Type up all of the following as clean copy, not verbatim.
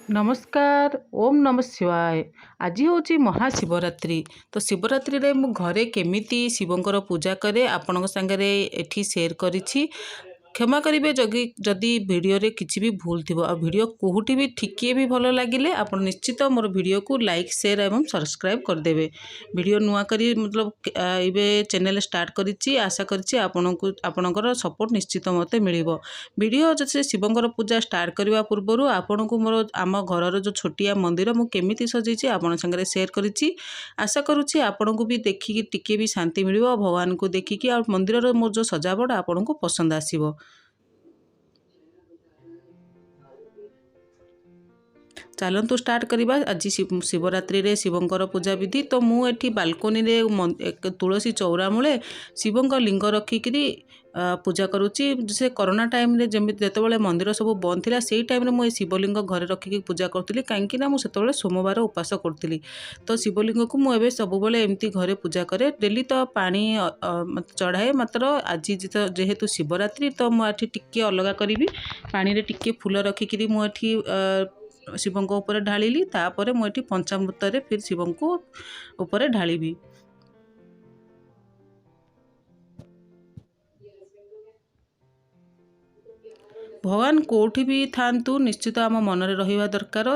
नमस्कार। ओम नमः शिवाय। आज हूँ महाशिवरात्रि। तो शिवरात्रि रे मु घरे केमिति शिवंकर पूजा करे आपण सांगे एठी शेयर करिछि। क्षमा करेंगे जदि वीडियो रे किसी भी भूल थी आ वीडियो कोहुटी भी ठिके भी भल लगिले आप निश्चित मोर वीडियो को लाइक शेयर एवं सब्सक्राइब करदेवे। वीडियो नुआ करी मतलब इबे चैनल स्टार्ट करिछि आशा करिछि आपणकर सपोर्ट निश्चित मते मिलिबो। वीडियो जैसे शिवंकर पूजा स्टार्ट करने पूर्व आपन को मोर आम घर जो छोटिया मंदिर मु केमिति सजैछि आपण संगे शेयर करिछि। आशा करुछि आपन को भी देखिकी टिके भी शांति मिलिबो। भगवान को देखिकी आ मंदिर मोर जो सजावट आपन को पसंद आसीबो। चलतु स्टार्ट करवा। आज शिवरात्रि रे शिवंकर पूजा विधि। तो मुझे बालकोनी रे तुलसी चौरा मूले शिवंक लिंग रखिकी पूजा करुच्ची। से कोरोना टाइम रे जमी जिते मंदिर सब बंद थी से टाइम रे मुझे शिवलिंग घरे रखिकी पूजा करी कहीं मुझे सोमवार उपास करी। तो शिवलिंग को मुझे सब एमती घरे पूजा करे डेली। तो पानी चढ़ाए मात्र आज जेहेतु शिवरात्रि तो मुझे टिके अलग करी पानी रे टिके फूल रखिकी मुझे शिवों ऊपर ढाली। तापर मुझे पंचामृत रे फिर शिवों को ऊपर ढाली। भगवान कोठी भी थांतु निश्चित आम मन में रहा दरकार।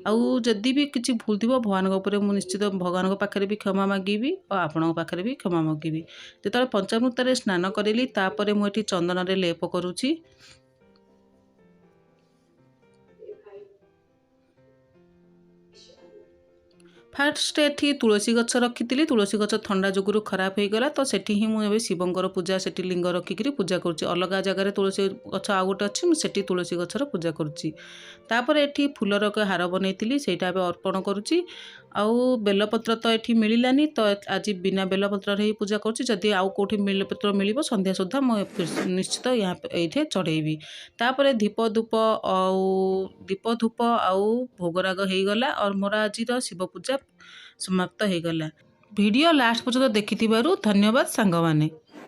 आउ जदि भी किसी भूल थी भगवान उपर निश्चित भगवान पाखे भी क्षमा मागिबी और आपण पाखे भी क्षमा मागिबी। जो पंचामृत स्नान करेली तापर मुझे चंदन रे लेप करुच्ची। फास्ट एठी तुलसी गछ रखी तुलसी गछ थंडा जोगुरु खराब हो गला। तो सेठी ही मुझे शिवंकर पूजा सेठी लिंग रखिकी पूजा करुच्ची। अलग जगह तुलसी गछ आउ गोटे अच्छी सेठी तुलसी गछर पूजा करुच्ची। तापर एठी फूलर हार बनई सेटा अर्पण करुच्ची। आउ बेलपत्र तो ये मिलानी तो आज बिना बेलपत्र ही पूजा करुच्ची। जदि आउ कौटी बेलपत्र मिल संध्या सुधा मुझे निश्चित यहाँ ये चढ़ेबी। तापर दीप धूप आउ भोगराग हो गला और मोर आज शिव पूजा समाप्त हो गला। वीडियो लास्ट पर्यंत देखि धन्यवाद सांग माने।